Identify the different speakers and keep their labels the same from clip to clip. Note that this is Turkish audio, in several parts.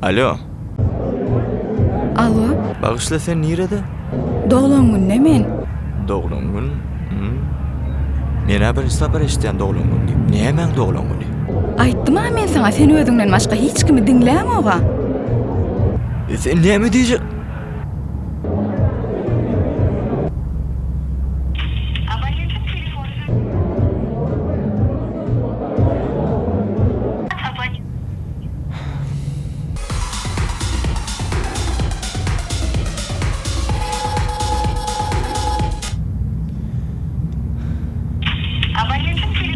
Speaker 1: Alo,
Speaker 2: Alo,
Speaker 1: bagışla sen nirede?
Speaker 2: doglan günne men.
Speaker 1: Doğulan gün. Mena bir sapar işten doğulan gün deyip. Niye men doğulan gün deyip?
Speaker 2: Aýtdym men sana sen özüňden başga hiç kimi dinlämoga.
Speaker 1: Sen niye mi diyecek?
Speaker 3: Abonentin telefonu. Abonent. Abonentin telefonu.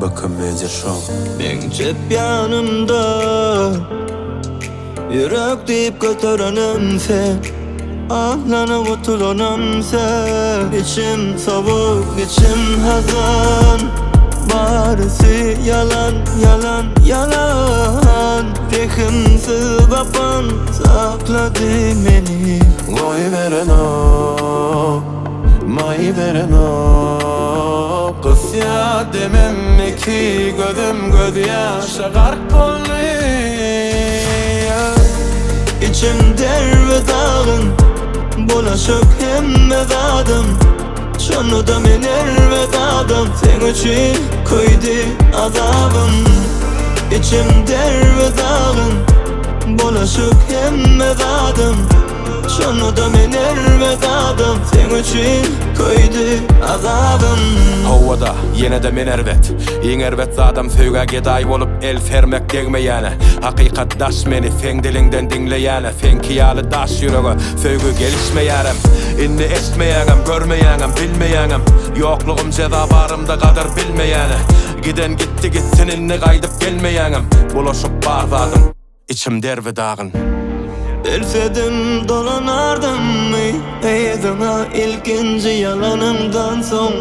Speaker 4: Bakın Major Show.
Speaker 1: Ben cep yanımda, yürek deyip götürenim sen. Ahlanıp oturanım sen. İçim soğuk, içim hazan. Barısı yalan, yalan, yalan. Rehimsiz baban sakladı beni.
Speaker 4: Koy veren o, may veren o. Kız ya demem ki gözüm göz yaşa gark oldu.
Speaker 1: İçim derve dağın, bulaşık hem mezadım. Şunu da mener ve dağdım, sen için koydu azabım. İçim derve dağın, bulaşık hem mezadım. Şunu da mener ve dağdım, sen için koydu azabım.
Speaker 4: Havada yine de men ervet. Iň ervet zadam söýge geday bolup el sermek degmeýäne. Hakykat daş meni feň dilinden dinleýäne. Feň kiýaly daş ýürege söýgü gelişmeýärem. Inni esmeýäňem, görmeýäňem, bilmeýäňem. Ýoklugum jeza barymda kadar bilmeýäne. Giden gitti gitsin inni gaýdyp gelmeýäňem. Bulaşyp bar zadym, içim derve dağın.
Speaker 1: Elfedim dolanardım mı Eydana ilkinci yalanımdan son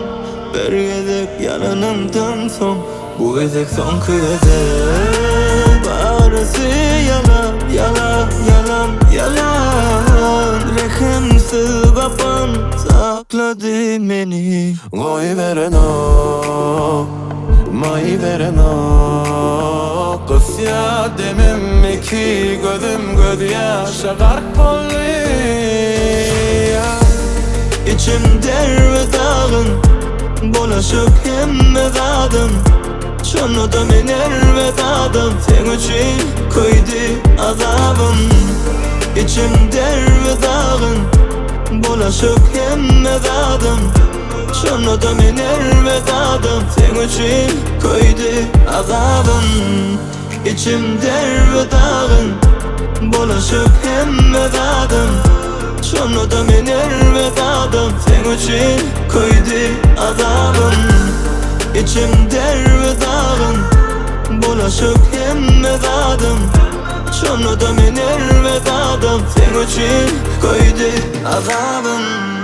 Speaker 1: Bir gezek yalanımdan son Bu gezek son gezek Barısı yalan, yalan, yalan, yalan Rehimsiz baban sakladı beni
Speaker 4: Koy veren o, may veren o. Kız ya demem ki gözüm göz yaşa gark oldu.
Speaker 1: İçim derve dağın Bulaşık hem mezadım Şunu da mener ve dağdım Sen için koydu azabım İçim derve dağın Bulaşık hem mezadım Şunu da mener ve dağdım Sen için koydu azabım İçim derve dağın Bulaşık hem mezadım Şunu da mener ve dağdım Sen için koydu azabım İçim derve dağın Bulaşık hem mezadım Şunu da mener ve dağdım Sen için koydu azabım